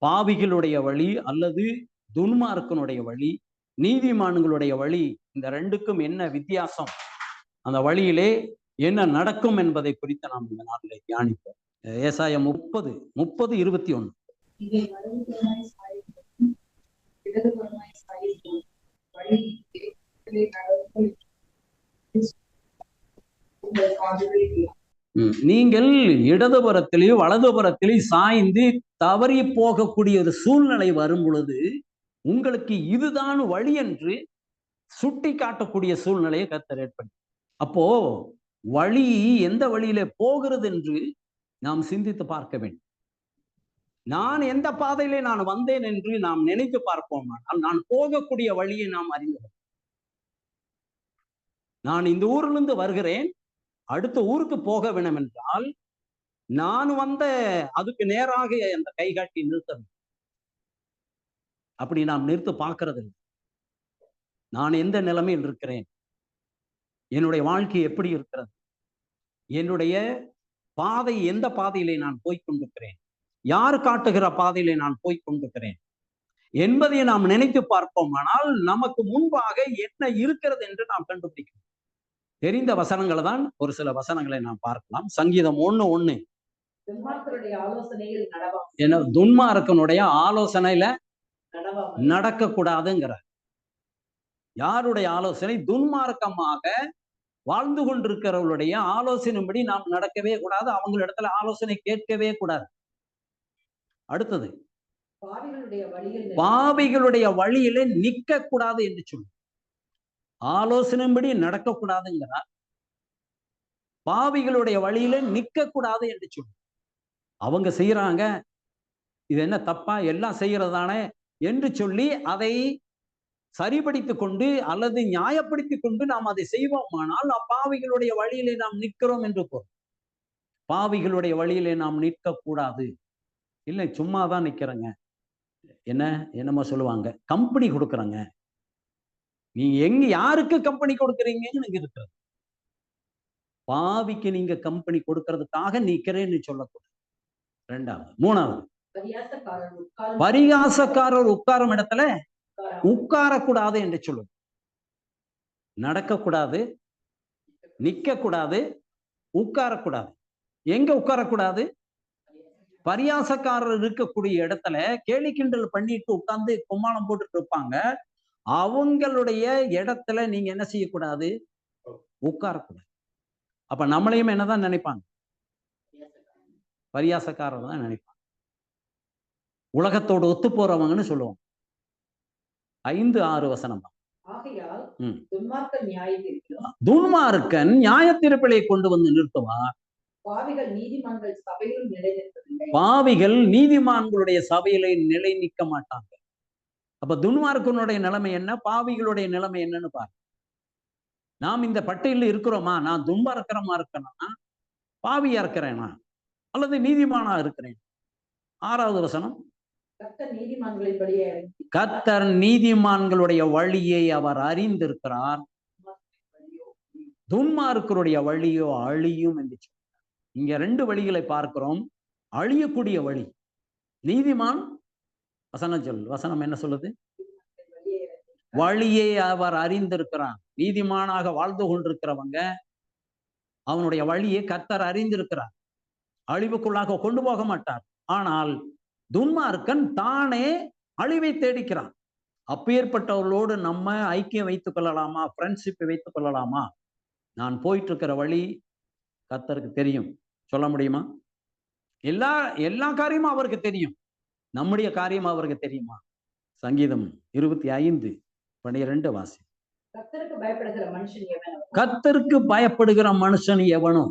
பாவிகளுடைய வழி அல்லது துன்மார்க்கனுடைய வழி, நீதிமான்களுடைய வழி, இந்த ரெண்டுக்கும் என்ன வித்தியாசம், அந்த வழியிலே என்ன நடக்கும் என்பதை குறித்து நாம் இந்த நாளிலே தியானிப்போம். ஏசாயா 30:21. நீங்கள் இடதுபுறத்திலேயும் வலதுபுறத்திலேயும் சாய்ந்து தவறி போகக்கூடிய ஒரு சூழ்நிலை வரும் பொழுது உங்களுக்கு இதுதான் வழி என்று சுட்டி காட்டக்கூடிய சூழ்நிலையை கர்த்தர் ஏற்படுத்தி, அப்போ வழி எந்த வழியில போகிறது என்று நாம் சிந்தித்து பார்க்க வேண்டும். நான் எந்த பாதையிலே நான் வந்தேன் என்று நாம் நினைத்து பார்ப்போம். நான் போகக்கூடிய வழியை நாம் அறிந்தோம். நான் இந்த ஊரிலிருந்து வருகிறேன், அடுத்த ஊருக்கு போக வேண்டும் என்றால் நான் வந்த அதுக்கு நேராக அந்த கை காட்டி நிறுத்தணும். அப்படி நாம் நிறுத்த பார்க்கறது இல்லை. நான் எந்த நிலைமையில் இருக்கிறேன், என்னுடைய வாழ்க்கை எப்படி இருக்கிறது, என்னுடைய பாதை எந்த பாதையிலே நான் போய்கொண்டிருக்கிறேன், யார் காட்டுகிற பாதையிலே நான் போய்கொண்டிருக்கிறேன் என்பதை நாம் நினைத்து பார்ப்போம். ஆனால் நமக்கு முன்பாக என்ன இருக்கிறது என்று நாம் கண்டுபிடிக்கணும். தெரிந்த வசனங்களை தான் ஒரு சில வசனங்களை நாம் பார்க்கலாம். சங்கீதம் 1:1. துன்மார்க்கனுடைய ஆலோசனையில நடக்க கூடாதுங்கிற. யாருடைய ஆலோசனை? துன்மார்க்கமாக வாழ்ந்து கொண்டிருக்கிறவர்களுடைய ஆலோசனைப்படி நாம் நடக்கவே கூடாது. அவங்களிடத்துல ஆலோசனை கேட்கவே கூடாது. அடுத்தது, பாவிகளுடைய வழியிலே நிற்க கூடாது என்று சொல்லு. ஆலோசனைப்படி நடக்கக்கூடாதுங்கிறார். பாவிகளுடைய வழியில நிற்க கூடாது என்று சொல்லு. அவங்க செய்யறாங்க, இது என்ன தப்பா, எல்லாம் செய்யறதானே என்று சொல்லி அதை சரிபடுத்திக் கொண்டு அல்லது நியாயப்படுத்திக் கொண்டு நாம் அதை செய்வோமானால் பாவிகளுடைய வழியிலே நாம் நிற்கிறோம் என்று பொருள். பாவிகளுடைய வழியிலே நாம் நிற்க கூடாது. இல்லை, சும்மாதான் நிக்கிறேங்க, என்னமோ சொல்லுவாங்க, கம்பெனி கொடுக்குறங்க. நீங்க யாருக்கு கம்பெனி கொடுக்குறீங்கன்னு இருக்கிறது. பாவிக்கு நீங்க கம்பெனி கொடுக்கறதுக்காக நிக்கிறேன்னு சொல்லக்கூடாது. ரெண்டாவது. மூணாவது, பரிகாசக்காரர் உட்காரும் இடத்துல உட்காரக்கூடாது என்று சொல்லுது. நடக்கக்கூடாது, நிக்க கூடாது, உட்காரக்கூடாது. எங்க உட்காரக்கூடாது? பரியாசக்காரர் இருக்கக்கூடிய இடத்துல கேலி கிண்டல் பண்ணிட்டு உட்கார்ந்து கும்மாளம் போட்டுட்டு இருப்பாங்க. அவங்களுடைய இடத்துல நீங்க என்ன செய்யக்கூடாது? உட்காரக்கூடாது. அப்ப நம்மளையும் என்னதான் நினைப்பாங்க? பரியாசக்காரர் தான் நினைப்பாங்க. உலகத்தோடு ஒத்து போறவங்கன்னு சொல்லுவோம். 5-6 வசனம் தான். துன்மார்க்கன் நியாயத்தீர்ப்பிலே கொண்டு வந்து நிறுத்துவார். பாவிகள் நீதிமான்களுடைய சபையிலே நிலை நிற்க மாட்டாங்க. அப்ப துன்மார்க்கனுடைய நிலைமை என்ன, பாவிகளுடைய நிலைமை என்னன்னு பாருங்க. நாம் இந்த பட்டியலில் இருக்கிறோமா? நான் துன்மார்க்கமா இருக்கிறேனா, பாவியா இருக்கிறேனா, அல்லது நீதிமானா இருக்கிறேன்? 6வது வசனம், கர்த்தர் நீதிமான்களுடைய வழியை அவர் அறிந்திருக்கிறார், துன்மார்க்கருடைய வழியோ அழியும் என்று சொல்றார். இங்க 2 வழிகளை பார்க்கிறோம். அழியக்கூடிய வழி நீதிமான். வசனம் என்ன சொல்லுது? வழியை அவர் அறிந்திருக்கிறார். நீதிமானாக வாழ்ந்து கொண்டிருக்கிறவங்க அவனுடைய வழியை கர்த்தர் அறிந்திருக்கிறார். அழிவுக்குள்ளாக கொண்டு போக மாட்டார். ஆனால் துன்மார்க்கன் தானே அழிவை தேடிக்கிறான். அப்பேற்பட்டவர்களோடு நம்ம ஐக்கியம் வைத்துக் கொள்ளலாமா? ஃப்ரெண்ட்ஷிப் வைத்துக் கொள்ளலாமா? நான் போயிட்டு இருக்கிற வழி கர்த்தருக்கு தெரியும். சொல்ல முடியுமா? எல்லா காரியமும் அவருக்கு தெரியும். நம்முடைய காரியம் அவருக்கு தெரியுமா? சங்கீதம் 25:12 வாசி. கர்த்தருக்கு பயப்படுகிற மனுஷன் எவனோ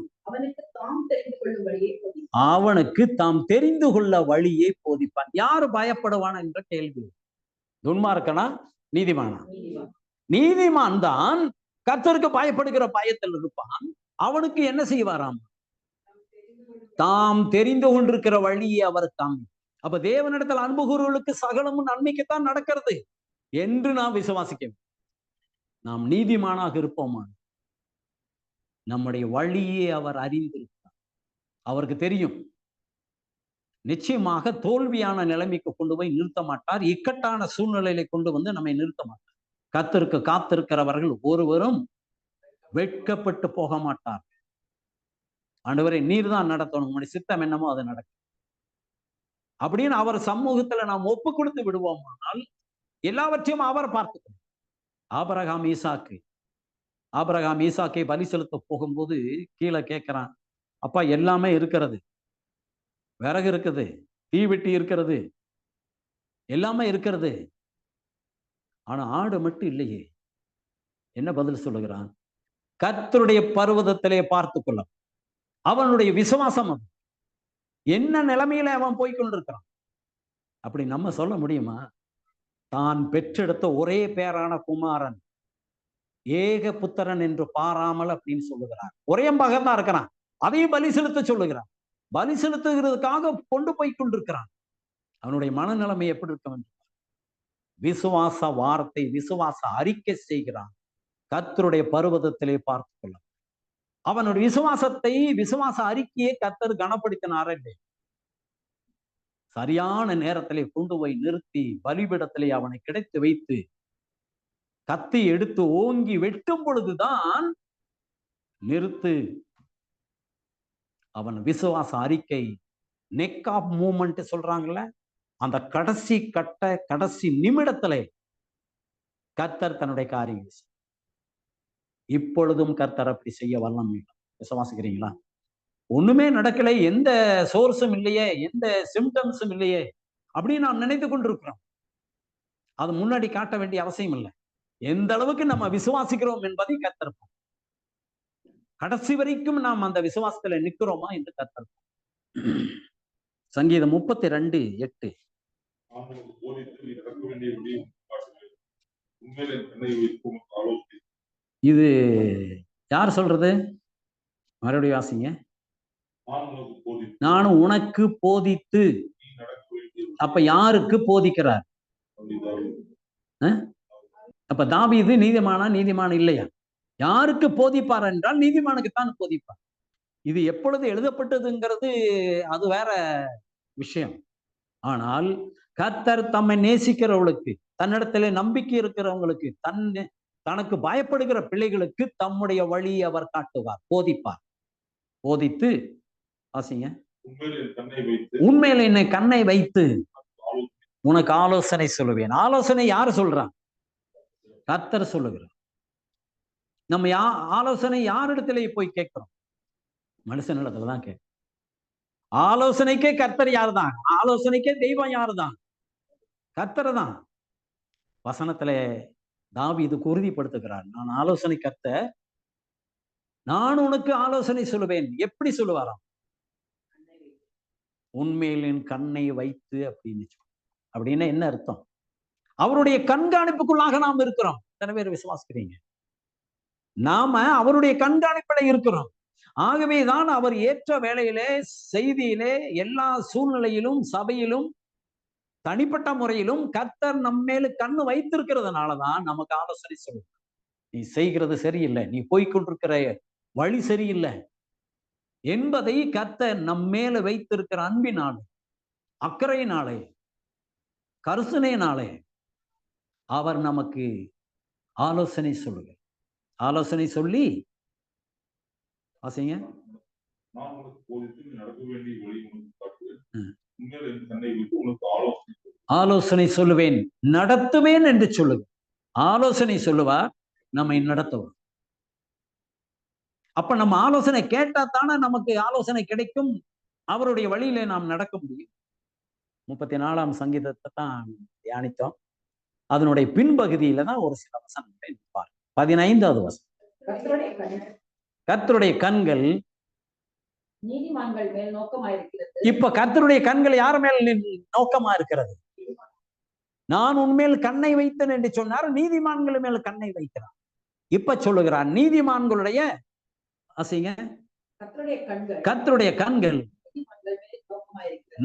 அவனுக்கு தாம் தெரிந்து கொள்ள வழியை போதிப்பான். யாரு பயப்படுவான் என்ற கேள்வி. துன்மார்க்கனா நீதிமானா? நீதிமான் தான் கர்த்தருக்கு பயப்படுகிற பயத்தில் இருப்பான். அவனுக்கு என்ன செய்வாராம்? தாம் தெரிந்து கொண்டிருக்கிற வழியை அவர் தாம். அப்ப தேவனிடத்தில் அன்பு கூறுவர்களுக்கு சகலமும் நன்மைக்குத்தான் நடக்கிறது என்று நாம் விசுவாசிக்க. நாம் நீதிமானாக இருப்போமா? நம்முடைய வழியை அவர் அறிந்திருக்கிறார். அவருக்கு தெரியும். நிச்சயமாக தோல்வியான நிலைமைக்கு கொண்டு போய் நிறுத்த மாட்டார். இக்கட்டான சூழ்நிலையில கொண்டு வந்து நம்மை நிறுத்த மாட்டார். கர்த்தருக்கு காத்திருக்கிறவர்கள் ஒருவரும் வெட்கப்பட்டு போக மாட்டார். ஆண்டவரே, நீர் தான் நடத்தணும், உங்களுடைய சித்தம் என்னமோ அது நடக்கும் அப்படின்னு அவர் சமூகத்துல நாம் ஒப்பு கொடுத்து விடுவோமானால் எல்லாவற்றையும் அவர் பார்த்துக்கணும். ஆபிரகாம் ஈசாக்கை பலி செலுத்த போகும்போது கீழே கேட்கிறான், அப்பா எல்லாமே இருக்கிறது, விறகு இருக்குது, தீவெட்டி இருக்கிறது, எல்லாமே இருக்கிறது, ஆனா ஆடு மட்டும் இல்லையே. என்ன பதில் சொல்லுகிறான்? கர்த்தருடைய பர்வதத்திலே பார்த்து கொள்ள. அவனுடைய விசுவாசம் அது. என்ன நிலைமையில அவன் போய்கொண்டிருக்கிறான். அப்படி நம்ம சொல்ல முடியுமா? தான் பெற்றெடுத்த ஒரே பேரான குமாரன் ஏக புத்திரன் என்று பாராமல் அப்படின்னு சொல்லுகிறான். ஒரே மகன் தான் இருக்கிறான், அதையும் பலி செலுத்த சொல்லுகிறான். பலி செலுத்துகிறதுக்காக கொண்டு போய் கொண்டிருக்கிறான். அவனுடைய மனநிலைமை எப்படி இருக்கும்? விசுவாச வார்த்தை, விசுவாச அறிக்கை செய்கிறான். கர்த்தருடைய பர்வதத்திலே பார்த்து கொள்ள. அவனுடைய விசுவாசத்தை, விசுவாச அறிக்கையை கர்த்தர் கனப்படுத்தினாரே. சரியான நேரத்திலே கொண்டு போய் நிறுத்தி பலிபீடத்திலே அவனை கிடைத்து வைத்து கத்தி எடுத்து ஓங்கி வெட்டும் பொழுதுதான் நிறுத்து. அவன் விசுவாச அறிக்கை, நெக் ஆஃப் மூமெண்ட் சொல்றாங்கல்ல, அந்த கடைசி கடைசி நிமிடத்திலே கர்த்தர் தன்னுடைய காரியம். இப்பொழுதும் கர்த்தர் அப்படி செய்ய வல்லமை. விசுவாசிக்கிறீங்களா? ஒண்ணுமே நடக்கல, எந்த சோர்ஸும் இல்லையே, எந்த சிம்டம்ஸும் இல்லையே அப்படின்னு நாம் நினைத்து கொண்டிருக்கிறோம். அது முன்னாடி காட்ட வேண்டிய அவசியம் இல்லை. எந்த அளவுக்கு நம்ம விசுவாசிக்கிறோம் என்பதை கர்த்தர் கடைசி வரைக்கும் நாம் அந்த விசுவாசத்துல நிற்கிறோமா என்று கர்த்தர். சங்கீதம் 32:8. இது யார் சொல்றது? மறுபடியும் வாசிங்க. நானும் உனக்கு போதித்து. அப்ப யாருக்கு போதிக்கிறார்? அப்ப தாவீது நீதிமான் இல்லையா? யாருக்கு போதிப்பார் என்றால் நீதிமானுக்குத்தான் போதிப்பார். இது எப்பொழுது எழுதப்பட்டதுங்கிறது அது வேற விஷயம். ஆனால் கர்த்தர் தம்மை நேசிக்கிறவர்களுக்கு, தன்னிடத்திலே நம்பிக்கை இருக்கிறவங்களுக்கு, தனக்கு பயப்படுகிற பிள்ளைகளுக்கு தம்முடைய வழி அவர் காட்டுவார், போதிப்பார். போதித்து வாசிங்க. உண்மையில என்னை கண்ணை வைத்து உனக்கு ஆலோசனை சொல்லுவேன். ஆலோசனை யாரு சொல்றான்? கர்த்தர் சொல்லுகிறார். நம்ம ஆலோசனை யாரிடத்திலே போய் கேட்கிறோம்? மனுஷனிடத்துலதான் கேட்கிறோம். ஆலோசனைக்கே கர்த்தர் யாருதான்? ஆலோசனைக்கே தெய்வம் யாருதான்? கர்த்தர் தான். வசனத்திலே தாவீது உறுதிப்படுத்துகிறார், நான் ஆலோசனை கர்த்தர், நான் உனக்கு ஆலோசனை சொல்லுவேன். எப்படி சொல்லுவாராம்? உண்மையில் என் கண்ணை வைத்து அப்படின்னு. அப்படின்னா என்ன அர்த்தம்? அவருடைய கண்காணிப்புக்குள்ளாக நாம் இருக்கிறோம். எத்தனை பேர் விசுவாசிக்கிறீங்க? நாம அவருடைய கண்காணிப்பில இருக்கிறோம். ஆகவேதான் அவர் ஏற்ற வேளையிலே, செய்தியிலே, எல்லா சூழ்நிலையிலும், சபையிலும், தனிப்பட்ட முறையிலும் கர்த்தர் நம்மேல கண்ணு வைத்திருக்கிறதுனாலதான் நமக்கு ஆலோசனை சொல்லுங்க. நீ செய்கிறது சரியில்லை, நீ போய்கொண்டிருக்கிற வழி சரியில்லை என்பதை கர்த்தர் நம்மேல வைத்திருக்கிற அன்பினாலே, அக்கறையினாலே, கருசனையினாலே அவர் நமக்கு ஆலோசனை சொல்லுங்க. ஆலோசனை சொல்லி வாசிங்க. ஆலோசனை சொல்லுவேன், நடத்துவேன் என்று சொல்லுங்க. ஆலோசனை சொல்லுவார், நம்மை நடத்துவார். அப்ப நம்ம ஆலோசனை கேட்டா தானே நமக்கு ஆலோசனை கிடைக்கும், அவருடைய வழியில நாம் நடக்க முடியும். 34ஆம் சங்கீதத்தை தான் தியானித்தோம். அதனுடைய பின்பகுதியில தான் ஒரு சில வசனங்களை நிற்பார். 15வது வசனம். கர்த்தருடைய கண்கள் நீதிமான்கள் மேல் நோக்கமாயிருக்கிறது. இப்ப கர்த்தருடைய கண்கள் யார் மேல் நோக்கமா இருக்கிறது? நான் உன்மேல் கண்ணை வைத்தேன் என்று சொன்னார், நீதிமான்கள் மேல் கண்ணை வைக்கிறார். இப்ப சொல்லுகிறார், நீதிமான்களுடைய கர்த்தருடைய கண்கள்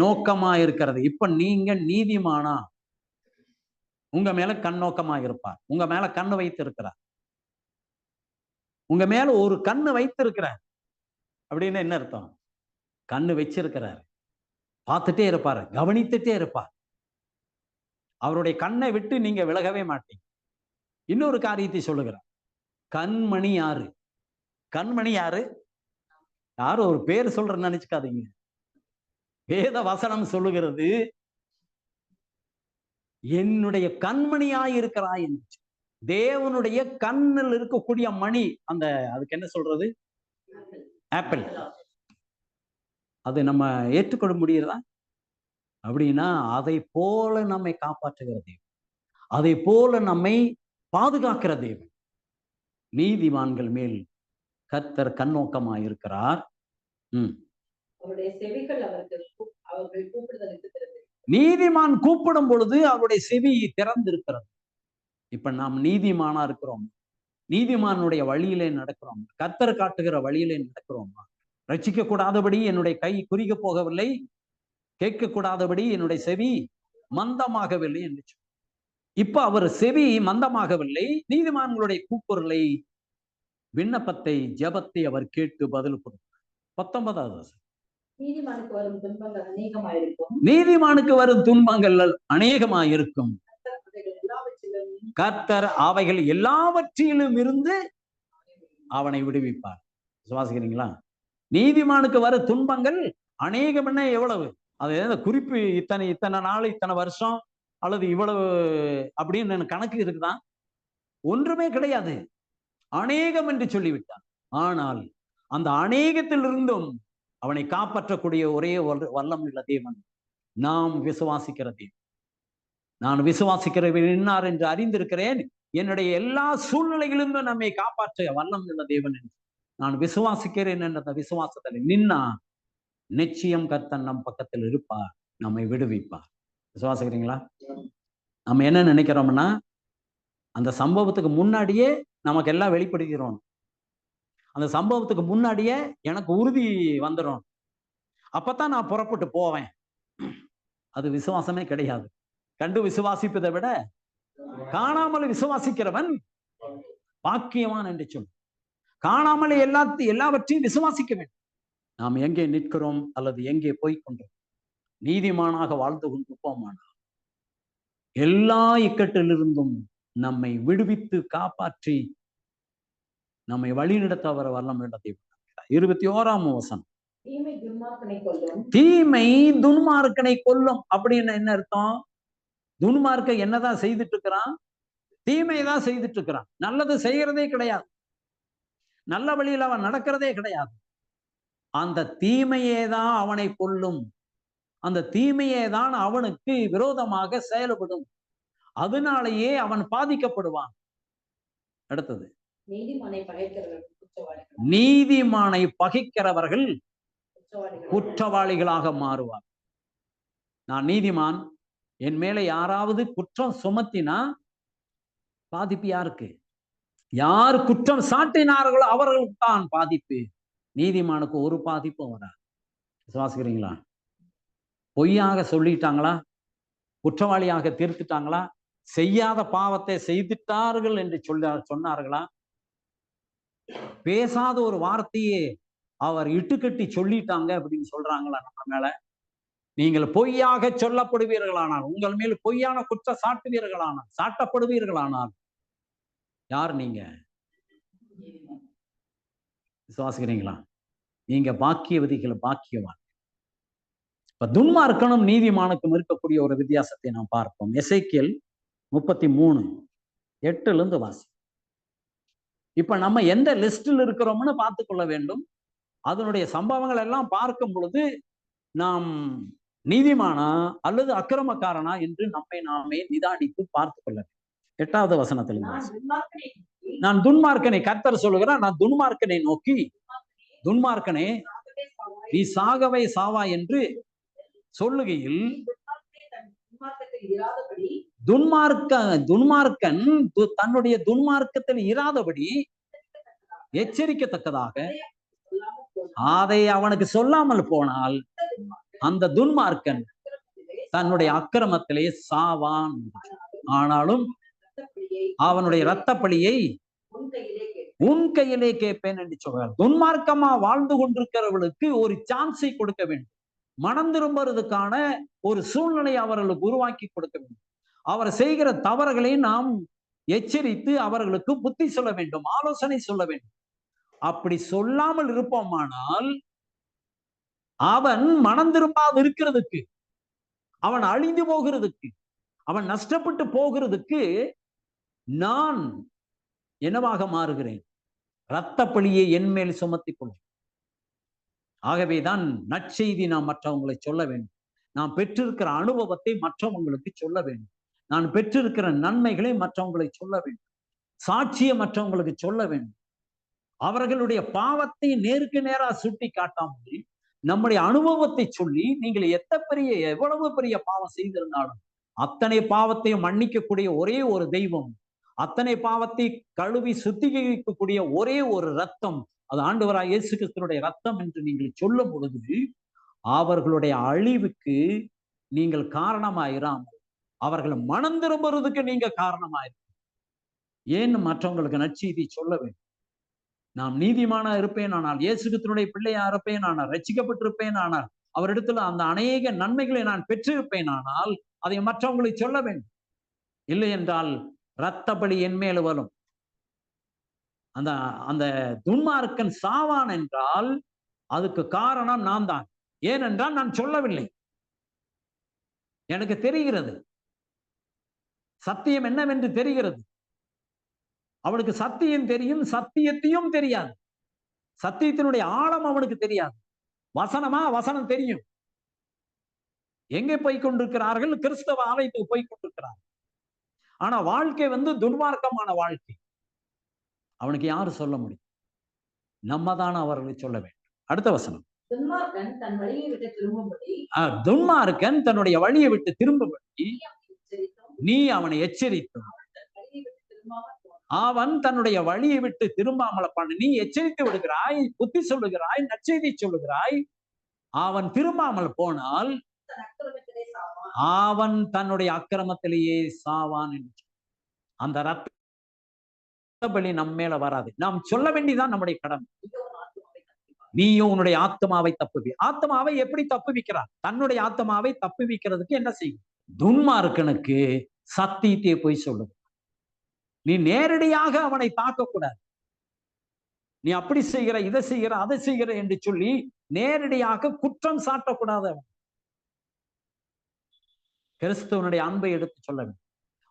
நோக்கமா இருக்கிறது. இப்ப நீங்க நீதிமானா? உங்க மேல கண் நோக்கமா இருப்பார். உங்க மேல கண்ணு வைத்து இருக்கிறார். உங்க மேல ஒரு கண்ணு வைத்திருக்கிறார். அப்படின்னு என்ன அர்த்தம்? கண்ணு வச்சிருக்கிறார். பார்த்துட்டே இருப்பாரு, கவனித்துட்டே இருப்பார். அவருடைய கண்ணை விட்டு நீங்க விலகவே மாட்டீங்க. இன்னொரு காரியத்தை சொல்லுகிறார். கண்மணி யாரு? கண்மணி யாரு? யாரும் ஒரு பேர் சொல்றேன்னு நினைச்சுக்காதீங்க. வேத வசனம் சொல்லுகிறது, என்னுடைய கண்மணியாய் இருக்கிறாய் என்று. தேவனுடைய கண்ணில் இருக்கக்கூடிய மணி, அந்த அதுக்கு என்ன சொல்றது? ஆப்பிள். அது நம்ம ஏற்றுக்கொள்ள முடியுறதா? அப்படின்னா அதை போல நம்மை காப்பாற்றுகிற தேவன், அதை போல நம்மை பாதுகாக்கிற தேவன். நீதிமான்கள் மேல் கர்த்தர் கண்ணோக்கமாய் இருக்கிறார். அவருடைய செவிகள் அவர்கள் கூப்பிடுதலுக்கு திறந்து. நீதிமான் கூப்பிடும் பொழுது அவருடைய செவி திறந்திருக்கிறது. இப்ப நாம் நீதிமானா இருக்கிறோம், நீதிமானுடைய வழியிலே நடக்கிறோம், கர்த்தர் காட்டுகிற வழியிலே நடக்கிறோம். ரட்சிக்க கூடாதபடி என்னுடைய கை குறிக்க போகவில்லை, கேட்கக்கூடாதபடி என்னுடைய செவி மந்தமாகவில்லை என்று சொன்னார். இப்ப அவர் செவி மந்தமாகவில்லை, நீதிமான்களுடைய கூக்குரலை, விண்ணப்பத்தை, ஜெபத்தை அவர் கேட்டு பதில் கொடுத்தார். 19வது நீதிமானுக்கு வரும் துன்பங்கள் அநேகமாயிருக்கும். நீதிமானுக்கு வரும் துன்பங்கள் அநேகமாயிருக்கும். கர்த்தர் அவைகள் எல்லாவற்றிலும் இருந்து அவனை விடுவிப்பார். சுவாசிக்கிறீங்களா? நீதிமானுக்கு வரும் துன்பங்கள் அநேகம். என்ன எவ்வளவு? அது குறிப்பு இத்தனை நாள், இத்தனை வருஷம், அல்லது இவ்வளவு அப்படின்னு கணக்கு இருக்குதான்? ஒன்றுமே கிடையாது. அநேகம் என்று சொல்லிவிட்டார். ஆனால் அந்த அநேகத்திலிருந்தும் அவனை காப்பாற்றக்கூடிய ஒரே வல்லம் உள்ள தேவன் நாம் விசுவாசிக்கிற தேவன். நான் விசுவாசிக்கிறவன் இன்னார் என்று அறிந்திருக்கிறேன், என்னுடைய எல்லா சூழ்நிலைகளிலிருந்தும் நம்மை காப்பாற்ற வல்லம் உள்ள தேவன் என்று நான் விசுவாசிக்கிறேன் என்ற விசுவாசத்தில் நின்னா நிச்சயம் கர்த்தர் நம் பக்கத்தில் இருப்பார், நம்மை விடுவிப்பார். விசுவாசிக்கிறீங்களா? நம்ம என்ன நினைக்கிறோம்னா, அந்த சம்பவத்துக்கு முன்னாடியே நமக்கு எல்லாம் வெளிப்படுகிறோம், அந்த சம்பவத்துக்கு முன்னாடியே எனக்கு உறுதி வந்துடும், அப்பதான் நான் புறப்பட்டு போவேன். அது விசுவாசமே கிடையாது. கண்டு விசுவாசிப்பதை விட காணாமல் விசுவாசிக்கிறவன் பாக்கியவான் என்று சொல். காணாமல் எல்லாவற்றையும் விசுவாசிக்க வேண்டும். நாம் எங்கே நிற்கிறோம் அல்லது எங்கே போய்கொண்டோம், நீதிமானாக வாழ்ந்து கொண்டிருப்போமானால் எல்லா இக்கட்டிலிருந்தும் நம்மை விடுவித்து காப்பாற்றி நம்மை வழிநடத்த வர வல்லம் வேண்டதை 21ஆம் வசனம். தீமை துன்மார்க்கனை கொல்லும். அப்படின்னு என்ன அர்த்தம்? துன்மார்க்க என்னதான் செய்துட்டு இருக்கிறான்? தீமைதான் செய்துட்டு இருக்கிறான். நல்லது செய்யறதே கிடையாது, நல்ல வழியில் அவன் நடக்கிறதே கிடையாது. அந்த தீமையே தான் அவனை கொல்லும், அந்த தீமையே தான் அவனுக்கு விரோதமாக செயல்படும். அதனாலேயே அவன் பாதிக்கப்படுவான். அடுத்தது, நீதிமானை பகைக்கிறவர்கள் குற்றவாளிகளாக மாறுவார். நான் நீதிமான், என் மேல யாராவது குற்றம் சுமத்தினா பாதிப்பு யாருக்கு? யார் குற்றம் சாட்டினார்களோ அவர்களுக்கு தான் பாதிப்பு. நீதிமானுக்கு ஒரு பாதிப்பும் வராது. விசுவாசிக்கிறீங்களா? பொய்யாக சொல்லிட்டாங்களா, குற்றவாளியாக தீர்த்துட்டாங்களா, செய்யாத பாவத்தை செய்துட்டார்கள் என்று சொன்னார்களா, பேசாத ஒரு வார்த்தையே அவர் இட்டுக்கட்டி சொல்லிட்டாங்க அப்படின்னு சொல்றாங்களா நம்ம மேல? நீங்கள் பொய்யாக சொல்லப்படுவீர்களானால், உங்கள் மேல் பொய்யான குற்றம் சாட்டப்படுவீர்களானால் யார் நீங்க? விசுவாசிக்கிறீங்களா? நீங்க பாக்கியவதிகள், பாக்கியவான். இப்ப துன்மார்க்கனும் நீதிமானுக்கும் இருக்கக்கூடிய ஒரு வித்தியாசத்தை நாம் பார்ப்போம். எசேக்கியேல் 33:8 வாசி. இப்ப நம்ம எந்த லிஸ்டில் இருக்கிறோம்னு பார்த்துக் கொள்ள வேண்டும். அதனுடைய சம்பவங்கள் எல்லாம் பார்க்கும் பொழுது நாம் நீதிமானா அல்லது அக்கிரமக்காரனா என்று நம்மை நாமே நிதானித்து பார்த்துக் கொள்ள வேண்டும். 8வது வசனத்தில் நான் துன்மார்க்கனை, கர்த்தர் சொல்லுகிறார், நான் துன்மார்க்கனை நோக்கி, துன்மார்க்கனே நீ சாகவே சாவா என்று சொல்லுகையில், துன்மார்க்கன் தன்னுடைய துன்மார்க்கத்தில் இராதபடி எச்சரிக்கத்தக்கதாக அதை அவனுக்கு சொல்லாமல் போனால் அந்த துன்மார்க்கன் தன்னுடைய அக்கிரமத்திலே சாவான். ஆனாலும் அவனுடைய இரத்த பழியை உன் கையிலே கேட்பேன் என்று சொல்றார். துன்மார்க்கமா வாழ்ந்து கொண்டிருக்கிறவர்களுக்கு ஒரு சான்ஸை கொடுக்க வேண்டும். மனம் திரும்புறதுக்கான ஒரு சூழ்நிலை அவர்களுக்கு உருவாக்கி கொடுக்க வேண்டும். அவர் செய்கிற தவறுகளை நாம் எச்சரித்து அவர்களுக்கு புத்தி சொல்ல வேண்டும், ஆலோசனை சொல்ல வேண்டும். அப்படி சொல்லாமல் இருப்போமானால் அவன் மனம் திரும்பாது இருக்கிறதுக்கு, அவன் அழிந்து போகிறதுக்கு, அவன் நஷ்டப்பட்டு போகிறதுக்கு நான் என்னவாக மாறுகிறேன்? இரத்த பழியை என் மேல் சுமத்திக் கொள்வேன். ஆகவேதான் நற்செய்தி நாம் மற்றவங்களை சொல்ல வேண்டும். நாம் பெற்றிருக்கிற அனுபவத்தை மற்றவங்களுக்கு சொல்ல வேண்டும். நான் பெற்றிருக்கிற நன்மைகளை மற்றவங்களை சொல்ல வேண்டும். சாட்சியை மற்றவங்களுக்கு சொல்ல வேண்டும். அவர்களுடைய பாவத்தை நேருக்கு நேரா சுட்டி காட்டாமல் நம்முடைய அனுபவத்தை சொல்லி, நீங்கள் எவ்வளவு பெரிய பாவம் செய்திருந்தாலும் அத்தனை பாவத்தையும் மன்னிக்கக்கூடிய ஒரே ஒரு தெய்வம், அத்தனை பாவத்தை கழுவி சுத்திகரிக்கக்கூடிய ஒரே ஒரு ரத்தம், அது ஆண்டவராய் இயேசு கிறிஸ்துவினுடைய ரத்தம் என்று நீங்கள் சொல்லும் பொழுது அவர்களுடைய அழிவுக்கு நீங்கள் காரணமாயிராமல் அவர்கள் மனம் திரும்புறதுக்கு நீங்க காரணமாயிரு. ஏன் மற்றவங்களுக்கு நற்செய்தி சொல்ல வேண்டும்? நாம் நீதிமானா இருப்பேன் ஆனால், இயேசு கிறிஸ்துவினுடைய பிள்ளையா இருப்பேன் ஆனால், ரட்சிக்கப்பட்டிருப்பேன் ஆனால், அவரிடத்துல அந்த அநேக நன்மைகளை நான் பெற்றிருப்பேன் ஆனால் அதை மற்றவங்களை சொல்ல வேண்டும். இல்லை என்றால் இரத்த பலி என் மேல வரும். அந்த அந்த துன்மார்க்கன் சாவான் என்றால் அதுக்கு காரணம் நான் தான். ஏனென்றால் நான் சொல்லவில்லை. எனக்கு தெரிகிறது, சத்தியம் என்னவென்று தெரிகிறது. அவனுக்கு சத்தியம் தெரியும், சத்தியத்தையும் தெரியாது. சத்தியத்தினுடைய ஆழம் அவனுக்கு தெரியாது. வசனம் தெரியும். எங்கே போய் கொண்டிருக்கிறார்கள்? கிறிஸ்தவ ஆலயத்துக்கு போய் கொண்டிருக்கிறார்கள். ஆனா வாழ்க்கை துன்மார்க்கமான வாழ்க்கை. அவனுக்கு யாரு சொல்ல முடியும்? நம்ம தான் அவர்களை சொல்ல வேண்டும். அடுத்த வசனம். துன்மார்க்கன் தன்னுடைய வழியை விட்டு திரும்பும்படி நீ அவனை எச்சரித்தும், அவன் தன்னுடைய வழியை விட்டு திரும்பாமல் பண்ண நீ எச்சரித்து விடுகிறாய், புத்தி சொல்லுகிறாய், நற்செய்தி சொல்லுகிறாய். அவன் திரும்பாமல் போனால் அவன் தன்னுடைய அக்கிரமத்திலேயே சாவான் என்று. அந்த ரத்த பலி நம்ம மேல வராது. நாம் சொல்ல வேண்டியதான் நம்முடைய கடமை. நீயும் உன்னுடைய ஆத்மாவை ஆத்மாவை எப்படி தப்புவிக்கிறார்? தன்னுடைய ஆத்மாவை தப்புவிக்கிறதுக்கு என்ன செய்யும்? துன்மார்க்கனுக்கு சத்தியத்தை போய் சொல்லுங்க. நீ நேரடியாக அவனை தாக்கக்கூடாது. நீ அப்படி செய்கிற, இதை செய்கிற, அதை செய்கிற என்று சொல்லி நேரடியாக குற்றம் சாட்டக்கூடாது. கிறிஸ்துவனுடைய அன்பை எடுத்து சொல்ல வேண்டும்.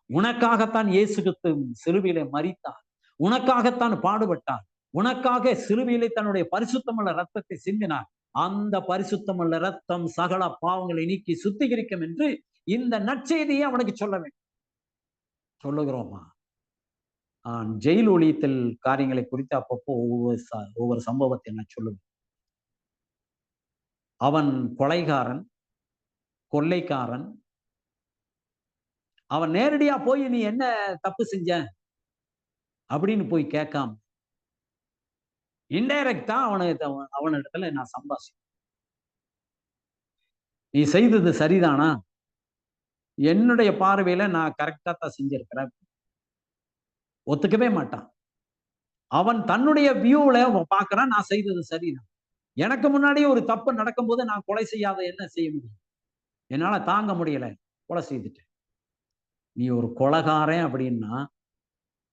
உனக்காகத்தான் இயேசு கிறிஸ்து சிலுவையிலே மரித்தார், உனக்காகத்தான் பாடுபட்டார், உனக்காக சிலுவையிலே தன்னுடைய பரிசுத்தமுள்ள ரத்தத்தை சிந்தினார். அந்த பரிசுத்தமுள்ள ரத்தம் சகல பாவங்களை நீக்கி சுத்திகரிக்கும் என்று இந்த நற்செய்தியை அவனுக்கு சொல்ல வேண்டும். சொல்லுகிறோமா? ஜெயில் ஊழியத்தில் காரியங்களை குறித்து அப்பப்போ ஒவ்வொரு சம்பவத்தை நான் சொல்லுவேன். அவன் கொலைகாரன், கொள்ளைக்காரன். அவன் நேரடியா போய் நீ என்ன தப்பு செஞ்ச அப்படின்னு போய் கேட்காம இன்டைரக்டா அவனிடத்துல நான் சம்பாஷிப்பேன். நீ செய்தது சரிதானா? என்னுடைய பார்வையில நான் கரெக்டா தான் செஞ்சிருக்கிறேன். ஒத்துக்கவே மாட்டான். அவன் தன்னுடைய வியூல பாக்குறான், நான் செய்தது சரிதான். எனக்கு முன்னாடியே ஒரு தப்பு நடக்கும்போது நான் கொலை செய்யாத என்ன செய்ய முடியும்? என்னால தாங்க முடியல, கொலை செய்துட்டேன். நீ ஒரு கொலைகாரன் அப்படின்னா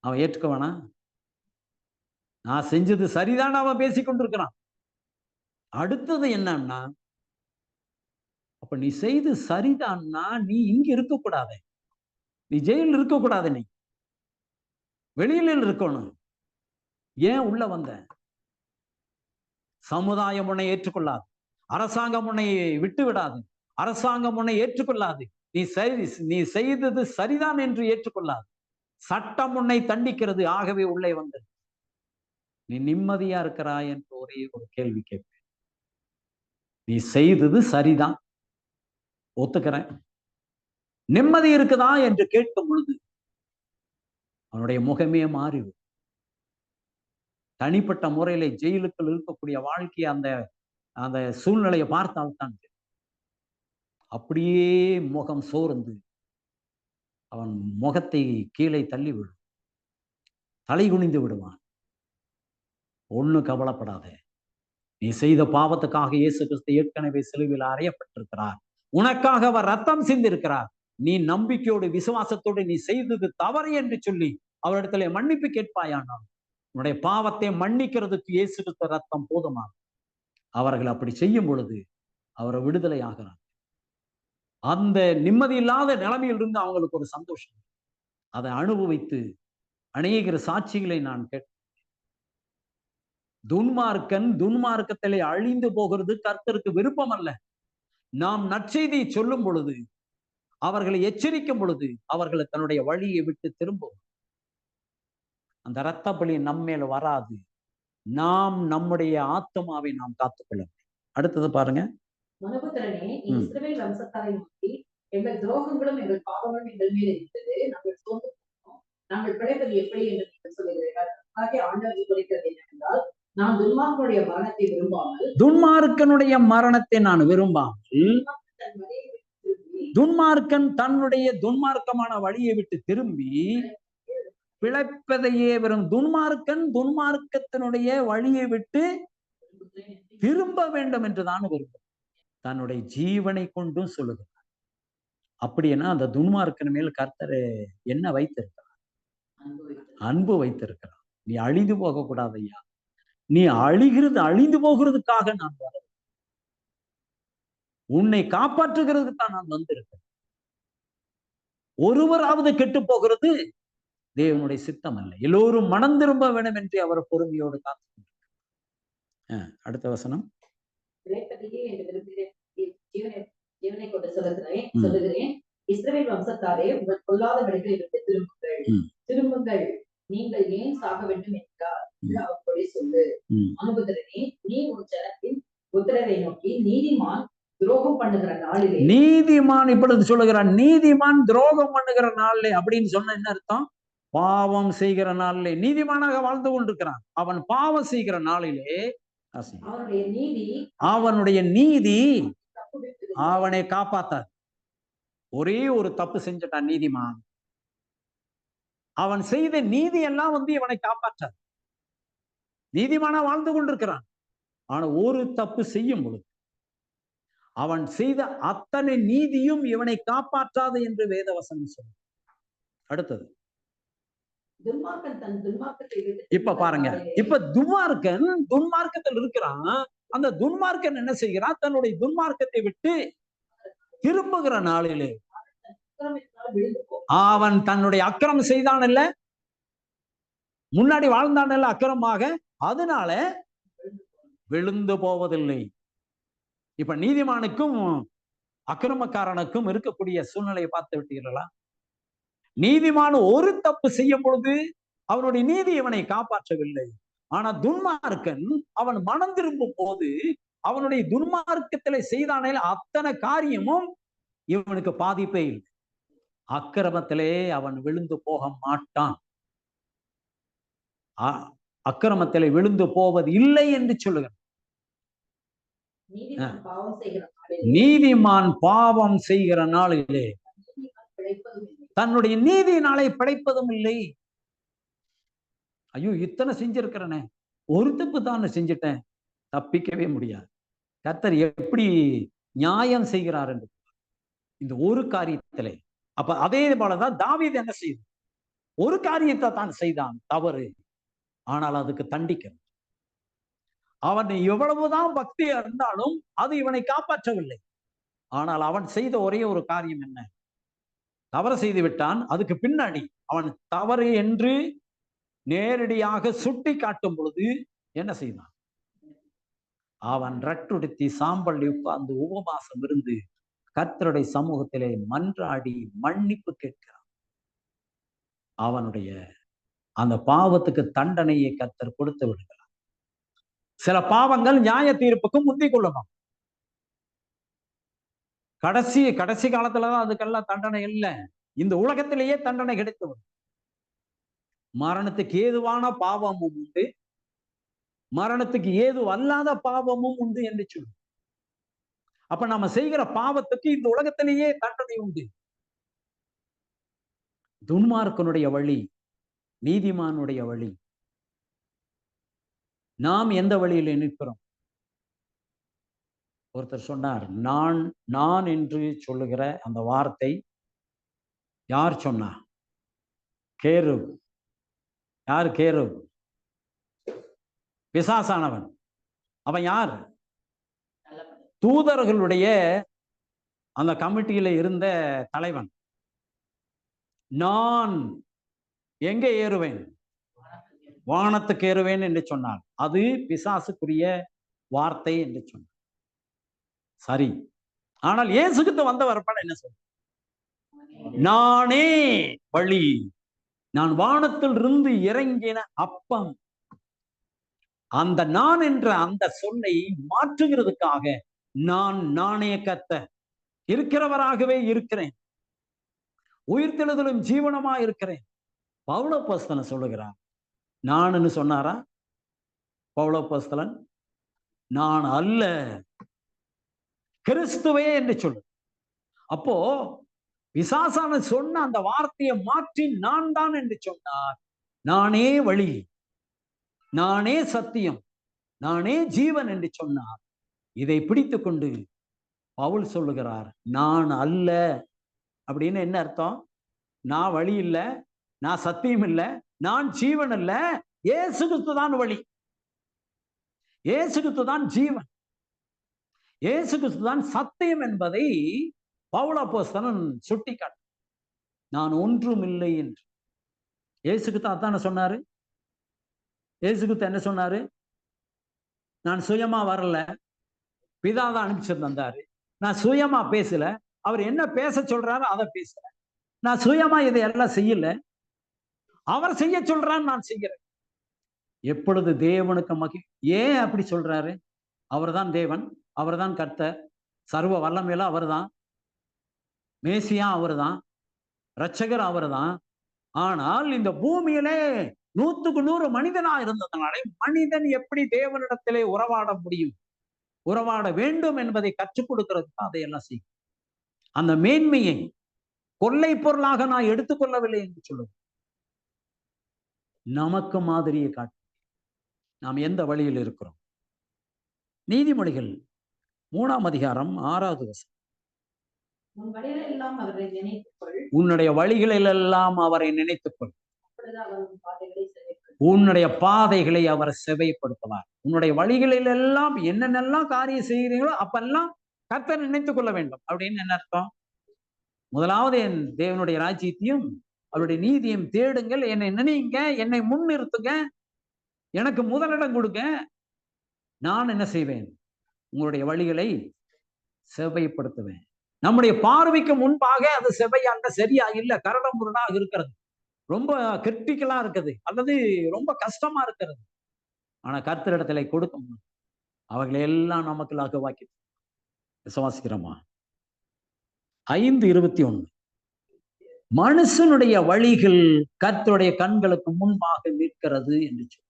அவன் ஏற்றுக்க வேணாம்? நான் செஞ்சது சரிதான் அவன் பேசிக்கொண்டிருக்கிறான். அடுத்தது என்னன்னா, அப்ப நீ செய்து சரிதான்னா நீ இங்க இருக்கக்கூடாது, நீ ஜெயிலில் இருக்கக்கூடாது, நீ வெளியில இருக்கணும். ஏன் உள்ள வந்த? சமுதாயம் உன்னை ஏற்றுக்கொள்ளாது, அரசாங்கம் உன்னை விட்டு விடாது, அரசாங்கம் உன்னை ஏற்றுக்கொள்ளாது. நீ செய்தது சரிதான் என்று ஏற்றுக்கொள்ளாது. சட்டம் உன்னை தண்டிக்கிறது. ஆகவே உள்ளே வந்தது. நீ நிம்மதியா இருக்கிறாய் என்று ஒரே ஒரு கேள்வி கேட்பேன். நீ செய்தது சரிதான், ஒத்துக்கிறேன். நிம்மதி இருக்குதா என்று கேட்கும் பொழுது அவனுடைய முகமே மாறிவிடும். தனிப்பட்ட முறையில ஜெயிலுக்குள் இருக்கக்கூடிய வாழ்க்கையை அந்த சூழ்நிலையை பார்த்தால்தான் அப்படியே முகம் சோர்ந்து அவன் முகத்தை கீழே தள்ளி விடும், தலை குனிந்து விடுவான். ஒண்ணு கவலைப்படாத, நீ செய்த பாவத்துக்காக இயேசு கிறிஸ்து ஏற்கனவே சிலுவையில் அறையப்பட்டிருக்கிறார். உனக்காக அவர் ரத்தம் சிந்திருக்கிறார். நீ நம்பிக்கையோடு விசுவாசத்தோடு நீ செய்தது தவறு என்று சொல்லி அவரிடத்துல மன்னிப்பு கேட்பாயானால் உன்னுடைய பாவத்தை மன்னிக்கிறதுக்கு இயேசு கிறிஸ்து ரத்தம் போதுமானது. அவர்கள் அப்படி செய்யும் பொழுது அவரை விடுதலை ஆகிறார். அந்த நிம்மதி இல்லாத நிலைமையில் இருந்து அவங்களுக்கு ஒரு சந்தோஷம். அதை அனுபவித்து அநேக சாட்சிகளை நான் கேட்டேன். துன்மார்க்கன் துன்மார்க்கத்திலே அழிந்து போகிறது கர்த்தருக்கு விருப்பம் அல்ல. நாம் நற்செய்தி சொல்லும் பொழுது, அவர்களை எச்சரிக்கும் பொழுது, அவர்களை தன்னுடைய வழியை விட்டு திரும்பும். அந்த இரத்த பலி நம்மேல வராது. நாம் நம்முடைய ஆத்மாவை நாம் காத்துக்கொள்ள. அடுத்தது பாருங்க. மனுபுத்திரனே, இஸ்ரவேல் வம்சத்தாரை நோக்கி, எங்கள் துரோகங்களும் எங்கள் பாவங்களும் எங்கள் மேல் இருக்கிறது. நாங்கள் சோர்ந்து போனோம். நாங்கள் பிழைப்பது எப்படி என்று நீங்கள் சொல்லுகிறீர்கள். ஆண்டவர் குறிக்கிறது என்னவென்றால், நான் துன்மார்க்கனுடைய மரணத்தை விரும்பாமல், துன்மார்க்கனுடைய மரணத்தை நான் விரும்பாமல், துன்மார்க்கன் தன்னுடைய துன்மார்க்கமான வழியை விட்டு திரும்பி பிழைப்பதையே வரும். துன்மார்க்கன் துன்மார்க்கத்தினுடைய வழியை விட்டு திரும்ப வேண்டும் என்றுதான் விரும்பும். தன்னுடைய ஜீவனை கொண்டும் சொல்லுகிறார். அப்படின்னா அந்த துன்மார்க்கன் மேல் கர்த்தர் என்ன வைத்திருக்கிறார்? அன்பு வைத்திருக்கிறார். நீ அழிந்து போக கூடாது ஐயா. நீ அழிந்து போகிறதுக்காக நான் வர, உன்னை காப்பாற்றுகிறதுக்கு தான் நான் வந்திருக்கிறேன். ஒருவராவது கெட்டு போகிறது தேவனுடைய சித்தம் அல்ல. எல்லோரும் மனம் திரும்ப வேண்டும் என்று அவர் பொறுமையோடு காத்து. அடுத்த வசனம். ஜீவனை கொண்டு சொல்லுகிறேன், இஸ்ரவேல் வம்சத்தாரே, உங்கள் பொல்லாத வழிகளை விட்டு திரும்புங்கள். நீங்கள் ஏன் சாக வேண்டும் என்றார் அப்படி சொல்லு. மனுபுத்திரனே, நீ உன் ஜனத்தின் புத்திரரை நோக்கி, நீதிமான் துரோகம் பண்ணுகிற நாளிலே, நீதிமான் இப்பொழுது சொல்லுகிறான், நீதிமான் துரோகம் பண்ணுகிற நாளிலே அப்படின்னு சொன்ன என்ன அர்த்தம்? பாவம் செய்கிற நாளிலே நீதிமானாக வாழ்ந்து கொண்டிருக்கிறான். அவன் பாவம் செய்கிற நாளிலே அவனுடைய நீதி அவனை காப்பாத்தாது. ஒரே ஒரு தப்பு செஞ்சிட்டான் நீதிமான். அவன் செய்த நீதி எல்லாம் இவனை காப்பாற்றாது. நீதிமானா வாழ்ந்து கொண்டிருக்கிறான். ஆனா ஒரு தப்பு செய்யும் பொழுது அவன் செய்த அத்தனை நீதியும் இவனை காப்பாற்றாது என்று வேதவசனம் சொல்லும். அடுத்தது இப்ப பாருங்க. இப்ப துன்மார்க்கத்தில் இருக்கிறான். அந்த துன்மார்க்கன் என்ன செய்கிறான்? தன்னுடைய துன்மார்க்கத்தை விட்டு திரும்புகிற நாளிலே அவன் தன்னுடைய அக்கிரமம் செய்தான் இல்ல, முன்னாடி வாழ்ந்தான் இல்ல அக்கிரமாக, அதனால விழுந்து போவதில்லை. இப்ப நீதிமானுக்கும் அக்கிரமக்காரனுக்கும் இருக்கக்கூடிய சூழ்நிலையை பார்த்து விட்டீர்களா? நீதிமான ஒரு தப்பு செய்யும் பொழுது அவனுடைய நீதி இவனை காப்பாற்றவில்லை. ஆனா துன்மார்க்கன் அவன் மனம் திரும்பும் போது அவனுடைய துன்மார்க்கத்திலே செய்தானே அத்தனை காரியமும் இவனுக்கு பாதிப்பே இல்லை. அக்கிரமத்திலே அவன் விழுந்து போக மாட்டான். அக்கிரமத்திலே விழுந்து போவது இல்லை என்று சொல்லுகிறான். நீதிமான் பாவம் செய்கிற நாளிலே தன்னுடைய நீதியினாலே பிழைப்பதும் இல்லை. ஐயோ, இத்தனை செஞ்சிருக்கிறனே, ஒரு தப்பு தான் செஞ்சிட்டேன், தப்பிக்கவே முடியாது. கர்த்தர் எப்படி நியாயம் செய்கிறார் என்று இந்த ஒரு காரியத்திலே. அப்ப அதே போலதான் தாவீது என்ன செய்து, ஒரு காரியத்தை தான் செய்தான் தவறு, ஆனால் அதுக்கு தண்டிக்கணும். அவன் எவ்வளவுதான் பக்தி இருந்தாலும் அது இவனை காப்பாற்றவில்லை. ஆனால் அவன் செய்த ஒரே ஒரு காரியம் என்ன? தவறு செய்து விட்டான். அதுக்கு பின்னாடி அவன் தவறு என்று நேரடியாக சுட்டி காட்டும் பொழுது என்ன செய்தான்? அவன் ரட்டுடுத்தி சாம்பல் உட்கார்ந்து உபவாசம் இருந்து கர்த்தருடைய சமூகத்திலே மன்றாடி மன்னிப்பு கேட்கிறான். அவனுடைய அந்த பாவத்துக்கு தண்டனையை கர்த்தர் கொடுத்து விடுகிறார். சில பாவங்கள் நியாய தீர்ப்புக்கு முந்திக் கொள்ளணும். கடைசி காலத்துலதான் அதுக்கெல்லாம் தண்டனை இல்லை. இந்த உலகத்திலேயே தண்டனை கிடைத்து வரும். மரணத்துக்கு ஏதுவான பாவமும் உண்டு, மரணத்துக்கு ஏது அல்லாத பாவமும் உண்டு என்று சொல்லும். அப்ப நம்ம செய்கிற பாவத்துக்கு இந்த உலகத்திலேயே தண்டனை உண்டு. துன்மார்க்கனுடைய வழி, நீதிமானுடைய வழி. நாம் எந்த வழியில நிற்கிறோம்? ஒருத்தர் சொன்னார், நான் நான் என்று சொல்லுகிற அந்த வார்த்தை யார் சொன்னா? கேருப். யார் கேருப்? பிசாசானவன். அவன் யார்? தூதர்களுடைய அந்த கமிட்டியில இருந்த தலைவன். நான் எங்கே ஏறுவேன்? வானத்துக்கு ஏறுவேன் என்று சொன்னான். அது பிசாசுக்குரிய வார்த்தை என்று சொன்னார். சரி, ஆனால் இயேசுக்கு வந்தவர் என்ன சொல்ற? நானே வழி, நான் வானத்தில் இருந்து இறங்கின அப்பம். அந்த நான் என்ற அந்த சொல்லை மாற்றுகிறதுக்காக நான் நானே கர்த்தர், இருக்கிறவராகவே இருக்கிறேன், உயிர்த்தெழுதலும் ஜீவனமா இருக்கிறேன். பவுலப்போஸ்தலன் சொல்லுகிறார். நான்னு சொன்னாரா பவுலப்போஸ்தலன்? நான் அல்ல, கிறிஸ்துவே என்று சொல்லு. அப்போ பிசாசான சொன்ன அந்த வார்த்தையை மாற்றி நான் தான் என்று சொன்னார். நானே வழி, நானே சத்தியம், நானே ஜீவன் என்று சொன்னார். இதை பிடித்து கொண்டு பவுல் சொல்லுகிறார், நான் அல்ல. அப்படின்னு என்ன அர்த்தம்? நான் வழி இல்லை, நான் சத்தியம் இல்லை, நான் ஜீவன் அல்ல, இயேசு கிறிஸ்து தான் வழி, இயேசு கிறிஸ்து தான் ஜீவன், இயேசு கிறிஸ்து தான் சத்தியம் என்பதை பவுல் அப்போஸ்தலன் சுட்டிக்காட்டு. நான் ஒன்றும் இல்லை என்று. இயேசு கிறிஸ்து அதான சொன்னாரு. இயேசு கிறிஸ்து என்ன சொன்னாரு? நான் சுயமா வரல, பிதாதான் அனுப்பிச்சு தந்தாரு. நான் சுயமா பேசல, அவர் என்ன பேச சொல்றாரு அதை பேசல. நான் சுயமா இதை எல்லாம் செய்யல, அவர் செய்ய சொல்றான்னு நான் செய்கிறேன். எப்பொழுது தேவனுக்கு ஏன் அப்படி சொல்றாரு? அவர்தான் தேவன், அவர்தான் கர்த்தர், சர்வ வல்லமையில அவர்தான், மேசியா அவர்தான், இரட்சகர் அவர்தான். ஆனால் இந்த பூமியிலே 100க்கு 100 மனிதனா இருந்ததுனாலே மனிதன் எப்படி தேவனிடத்திலே உறவாட முடியும், உறவாட வேண்டும் என்பதை கற்றுக் கொடுக்கிறதுக்கு அதையெல்லாம் செய்யும். அந்த மேன்மையை கொள்ளை பொருளாக நான் எடுத்துக்கொள்ளவில்லை என்று சொல்லுவேன். நமக்கு மாதிரியை காட்டு. நாம் எந்த வழியில் இருக்கிறோம்? நீதிமொழிகள் 3ஆம் அதிகாரம் 6வது வசனம். உன்னுடைய வழிகளில் எல்லாம் அவரை நினைத்துக்கொள், உன்னுடைய பாதைகளை அவர் செவைப்படுத்துவார். உன்னுடைய வழிகளில் எல்லாம் என்னென்னலாம் காரியம் செய்கிறீங்களோ அப்பெல்லாம் கர்த்தர் நினைத்துக் கொள்ள வேண்டும். அப்படின்னு என்ன அர்த்தம்? முதலாவது என் தேவனுடைய ராஜ்யத்தையும் அவருடைய நீதியையும் தேடுங்கள், என்னை நினைங்க, என்னை முன்னிறுத்துங்க, எனக்கு முதலிடம் கொடுங்க. நான் என்ன செய்வேன்? உங்களுடைய வழிகளை செவைப்படுத்துவேன். நம்முடைய பார்வைக்கு முன்பாக அது செவையாக சரியா இல்ல, கரடம் முரடாக இருக்கிறது, ரொம்ப கிரிட்டிக்கலா இருக்குது, அல்லது ரொம்ப கஷ்டமா இருக்கிறது. ஆனா கர்த்தரிடத்துல கொடுக்கும் அவர்களை எல்லாம் நமக்கு லாகவாக்கி விசுவாசிக்கிறோமா? 5:21 மனுஷனுடைய வழிகள் கர்த்தருடைய கண்களுக்கு முன்பாக நிற்கிறது என்று சொல்லி.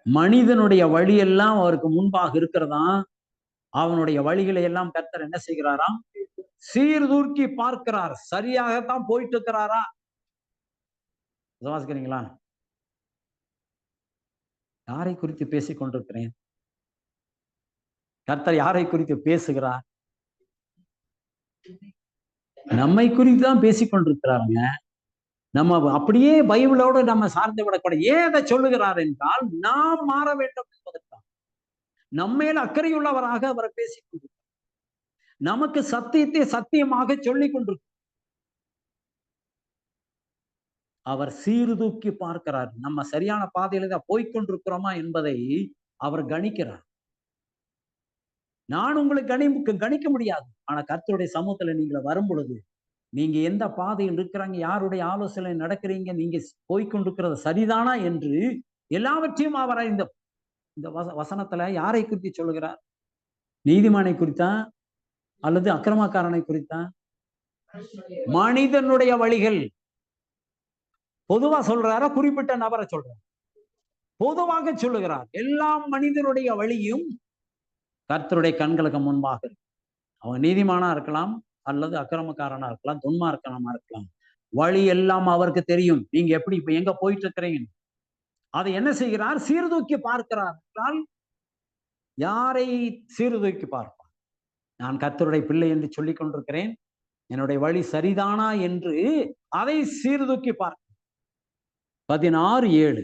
மனிதனுடைய வழி எல்லாம் அவருக்கு முன்பாக இருக்கிறதா, அவனுடைய வழிகளை எல்லாம் கர்த்தர் என்ன செய்கிறாராம்? சீர்தூக்கி பார்க்கிறார். சரியாகத்தான் போயிட்டு இருக்கிறாரா? விசுவாசிக்கிறீங்களா? யாரை குறித்து பேசிக் கொண்டிருக்கிறேன்? கர்த்தர் யாரை குறித்து பேசுகிறார்? நம்மை குறித்து தான் பேசிக் கொண்டிருக்கிறாருங்க. நம்ம அப்படியே பைபிளோடு நம்ம சார்ந்து விடக்கூடாது. ஏன் அதை சொல்லுகிறார் என்றால், நாம் மாற வேண்டும் என்பதற்காக. நம்மேல் அக்கறையுள்ளவராக அவரை பேசிக் கொண்டிருக்கிறார். நமக்கு சத்தியத்தை சத்தியமாக சொல்லிக் கொண்டிருக்கிறார். அவர் சீர்தூக்கி பார்க்கிறார். நம்ம சரியான பாதையில தான் போய்கொண்டிருக்கிறோமா என்பதை அவர் கணிக்கிறார். நான் உங்களுக்கு கணிக்க முடியாது. ஆனா கர்த்தருடைய சமூகத்துல நீங்க வரும் பொழுது, நீங்க எந்த பாதையில் இருக்கிறாங்க, யாருடைய ஆலோசனை நடக்கிறீங்க, நீங்க போய்கொண்டிருக்கிறது சரிதானா என்று எல்லாவற்றையும் அவர் இந்த வசனத்துல யாரை குறித்து சொல்லுகிறார்? நீதிமானை குறித்தா அல்லது அக்கிரமக்காரனை குறித்தா? மனிதனுடைய வழிகள். பொதுவா சொல்றாரா குறிப்பிட்ட நபரை சொல்றார்? பொதுவாக சொல்லுகிறார். எல்லா மனிதனுடைய வழியும் கர்த்தருடைய கண்களுக்கு முன்பாக இருக்கு. அவன் நீதிமானா இருக்கலாம், அல்லது அக்கிரமக்காரனா இருக்கலாம், துன்மார்க்கனமா இருக்கலாம். வழி எல்லாம் அவருக்கு தெரியும். நீங்க எப்படி இப்ப எங்க போயிட்டு இருக்கிறீங்க, அதை என்ன செய்கிறார்? சீர்தூக்கி பார்க்கிறார் என்றால் யாரை சீர்தூக்கி பார்ப்பான்? நான் கர்த்தருடைய பிள்ளை என்று சொல்லிக் கொண்டிருக்கிறேன், என்னுடைய வழி சரிதானா என்று அதை சீர்தூக்கி பார்க்க. 16:7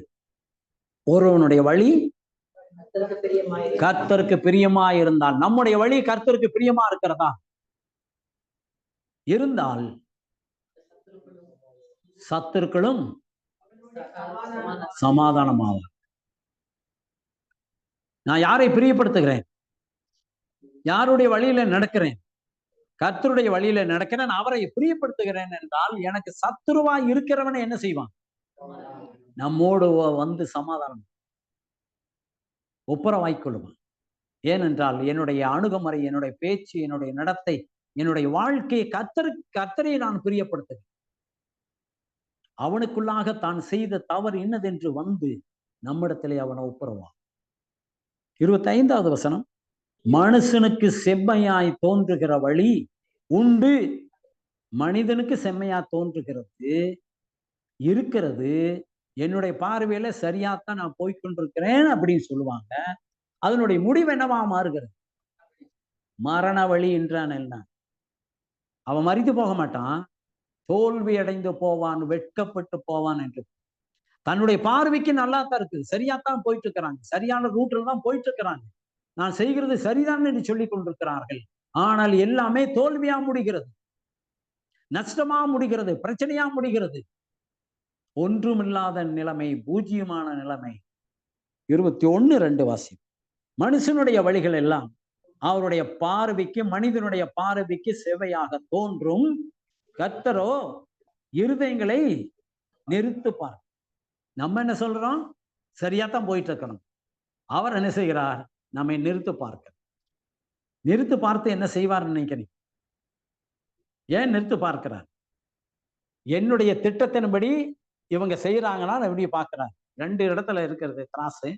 ஒருவனுடைய வழி கர்த்தருக்கு பிரியமா இருந்தால், நம்முடைய வழி கர்த்தருக்கு பிரியமா இருக்கிறதா இருந்தால் சத்துருக்களும் சமாதானமாவார். நான் யாரை பிரியப்படுத்துகிறேன்? யாருடைய வழியில நடக்கிறேன்? கர்த்தருடைய வழியில நடக்கிறேன், அவரை பிரியப்படுத்துகிறேன் என்றால் எனக்கு சத்துருவா இருக்கிறவனை என்ன செய்வான்? நம்மோடு வந்து சமாதானம் ஒப்புரவாய்க்கொள்ளுவான். ஏனென்றால் என்னுடைய அணுகுமுறை, என்னுடைய பேச்சு, என்னுடைய நடத்தை, என்னுடைய வாழ்க்கையை கர்த்தரை நான் பிரியப்படுத்துகிறேன். அவனுக்குள்ளாக தான் செய்த தவறு இன்னதென்று வந்து நம்மிடத்திலே அவனை ஒப்புரவான். 25வது வசனம், மனுஷனுக்கு செம்மையாய் தோன்றுகிற வழி உண்டு, மனிதனுக்கு செம்மையா தோன்றுகிறது இருக்கிறது, என்னுடைய பார்வையில சரியாத்தான் நான் போய்கொண்டிருக்கிறேன் அப்படின்னு சொல்லுவாங்க. அதனுடைய முடிவு என்னவா மாறுகிறது? மரண வழி என்றான். என்ன? அவன் மரித்து போக மாட்டான், தோல்வி அடைந்து போவான், வெட்கப்பட்டு போவான் என்று. தன்னுடைய பார்வைக்கு நல்லா தான் இருக்குது, சரியாத்தான் போயிட்டு இருக்கிறாங்க, சரியான ரூட்ல தான் போயிட்டு இருக்கிறாங்க, நான் செய்கிறது சரிதான் என்று சொல்லிக் கொண்டிருக்கிறார்கள். ஆனால் எல்லாமே தோல்வியா முடிகிறது, நஷ்டமா முடிகிறது, பிரச்சனையா முடிகிறது. ஒன்றுமில்லாத நிலைமை, பூஜ்ஜியமான நிலைமை. 21:2 வாசி. மனுஷனுடைய வழிகள் எல்லாம் அவருடைய பார்வைக்கு, மனிதனுடைய பார்வைக்கு செவையாக தோன்றும், கர்த்தரோ இருதயங்களை நிறுத்துப்பார். நம்ம என்ன சொல்றோம்? சரியாத்தான் போயிட்டு இருக்கணும். அவர் என்ன செய்கிறார்? நம்மை நிறுத்து பார்க்க. நிறுத்து பார்த்து என்ன செய்வார் நினைக்கிறீங்க? ஏன் நிறுத்து பார்க்கிறார்? என்னுடைய திட்டத்தின்படி இவங்க செய்யறாங்களா எப்படி பார்க்கிறார்? 2 இடத்துல இருக்கிறது கிராஸ்.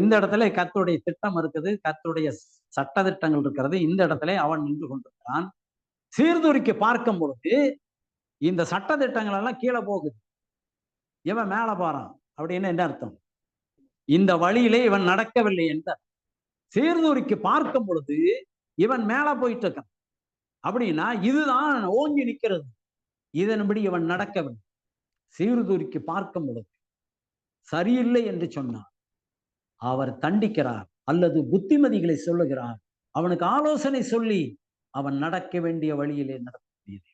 இந்த இடத்துல கர்த்தருடைய திட்டம் இருக்குது, கர்த்தருடைய சட்ட திட்டங்கள் இருக்கிறது. இந்த இடத்துல அவன் நின்று கொண்டிருக்கிறான். சீர்தூக்கி பார்க்கும் பொழுது இந்த சட்ட திட்டங்கள் எல்லாம் கீழே போகுது, இவன் மேல போறான். அப்படின்னு என்ன அர்த்தம்? இந்த வழியிலே இவன் நடக்கவில்லை என்ற. சீர்தூக்கி பார்க்கும் பொழுது இவன் மேல போயிட்டு இருக்கான். அப்படின்னா இதுதான் ஓங்கி நிற்கிறது, இதன்படி இவன் நடக்கவில்லை. சீர்தூக்கி பார்க்கும் பொழுது சரியில்லை என்று சொன்னார், அவர் தண்டிக்கிறார் அல்லது புத்திமதிகளை சொல்லுகிறார், அவனுக்கு ஆலோசனை சொல்லி அவன் நடக்க வேண்டிய வழியிலே நடத்தக்கூடியது.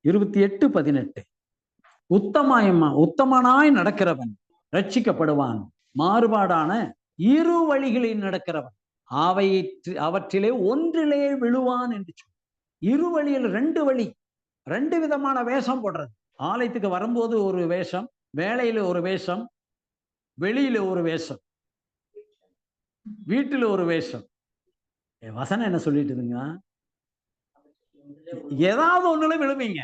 28:18 உத்தமனாய் நடக்கிறவன் ரட்சிக்கப்படுவான், மாறுபாடான இரு வழிகளில் நடக்கிறவன் அவற்றிலே ஒன்றிலே விழுவான் என்று சொல். இரு வழியில் 2 வழி, 2 விதமான வேஷம் போடுறது. ஆலயத்துக்கு வரும்போது ஒரு வேஷம், வேலையில ஒரு வேஷம், வெளியில ஒரு வேஷம், வீட்டுல ஒரு வேஷம். வசனம் என்ன சொல்லிட்டு இருங்க? ஏதாவது ஒண்ணுல விழுவீங்க,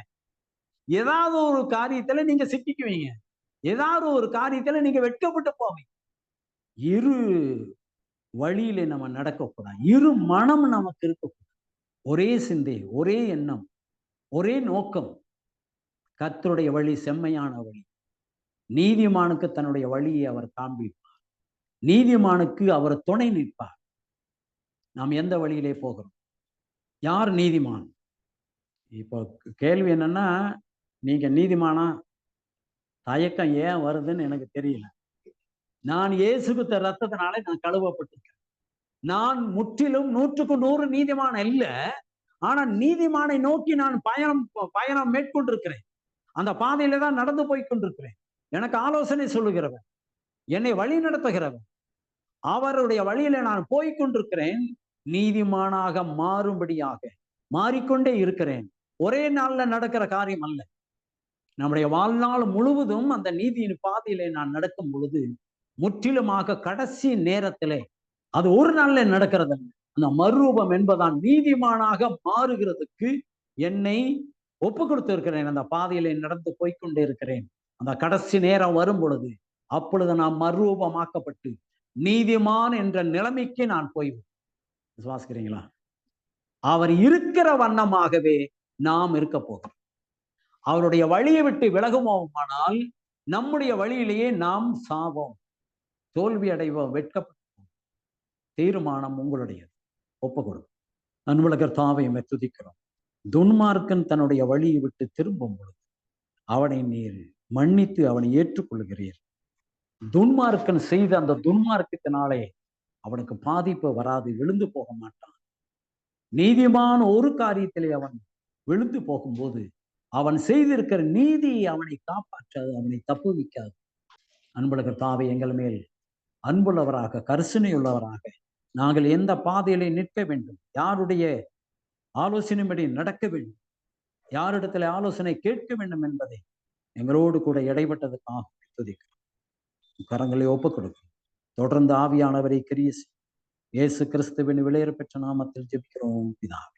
ஏதாவது ஒரு காரியத்துல நீங்க சிக்கிக்குவீங்க, ஏதாவது ஒரு காரியத்துல நீங்க வெட்கப்பட்டு போவீங்க. இரு வழியில நம்ம நடக்கக்கூடாது, இரு மனம் நமக்கு இருக்கக்கூடாது. ஒரே சிந்தை, ஒரே எண்ணம், ஒரே நோக்கம். கர்த்தருடைய வழி செம்மையான வழி. நீதிமானுக்கு தன்னுடைய வழியை அவர் காண்பிப்பார், நீதிமானுக்கு அவர் துணை நிற்பார். நாம் எந்த வழியிலே போகிறோம்? யார் நீதிமான்? இப்போ கேள்வி என்னன்னா, நீங்க நீதிமானா? தயக்கம் ஏன் வருதுன்னு எனக்கு தெரியல. நான் இயேசு கிறிஸ்து ரத்தத்தினாலே நான் கழுவப்பட்டிருக்கேன். நான் முற்றிலும் 100க்கு 100 நீதிமான் அல்ல. ஆனா நீதிமானை நோக்கி நான் பயணம் மேற்கொண்டிருக்கிறேன். அந்த பாதையில தான் நடந்து போய் கொண்டிருக்கிறேன். எனக்கு ஆலோசனை சொல்லுகிறவர், என்னை வழி நடத்துகிறவர், அவருடைய வழியில நான் போய்கொண்டிருக்கிறேன். நீதிமானாக மாறும்படியாக மாறிக்கொண்டே இருக்கிறேன். ஒரே நாள்ல நடக்கிற காரியம் அல்ல. நம்முடைய வாழ்நாள் முழுவதும் அந்த நீதியின் பாதையிலே நான் நடக்கும் பொழுது முற்றிலுமாக கடைசி நேரத்திலே அது ஒரு நாள்ல நடக்கிறது அல்ல. அந்த மறுரூபம் என்பதான் நீதிமானாக மாறுகிறதுக்கு என்னை ஒப்பு கொடுத்து இருக்கிறேன். அந்த பாதையிலே நடந்து போய்கொண்டே இருக்கிறேன். அந்த கடைசி நேரம் வரும் பொழுது அப்பொழுது நான் மறுரூபமாக்கப்பட்டு நீதிமான் என்ற நிலைமைக்கு நான் போய்விடுவேன். விசுவாசிக்கிறீங்களா? அவர் இருக்கிற வண்ணமாகவே நாம் இருக்க போகிறோம். அவருடைய வழியை விட்டு விலகுவோமானால் நம்முடைய வழியிலேயே நாம் சாவோம், தோல்வி அடைவோம், வெட்கப்படுவோம். தீர்மானம் உங்களுடையது. ஒப்பு கொடுக்கும். அன்புள்ள கர்த்தாவை துதிக்கிறோம். துன்மார்க்கன் தன்னுடைய வழியை விட்டு திரும்பும் பொழுது அவனை நீர் மன்னித்து அவனை ஏற்றுக்கொள்கிறீர். துன்மார்க்கன் செய்த அந்த துன்மார்க்கத்தினாலே அவனுக்கு பாதிப்பு வராது, விழுந்து போக மாட்டான். நீதிமான ஒரு காரியத்திலே அவன் விழுந்து போகும்போது அவன் செய்திருக்கிற நீதி அவனை காப்பாற்றாது, அவனை தப்புவிக்காது. அன்புள்ள கர்த்தாவே, எங்கள் மேல் அன்புள்ளவராக, கரிசனையுள்ளவராக நாங்கள் எந்த பாதையிலே நிற்க வேண்டும், யாருடைய ஆலோசனைப்படி நடக்க வேண்டும், யாரிடத்துல ஆலோசனை கேட்க வேண்டும் என்பதை எங்களோடு கூட இடைப்பட்டதுக்காக துதிக்கிறோம். கரங்களை ஒப்புக் கொடுக்கிறோம். தொடர்ந்து ஆவியானவரை கிரியை இயேசு கிறிஸ்துவின் விலையேற பெற்ற நாமத்தில் ஜெபிக்கிறோம் பிதாவே.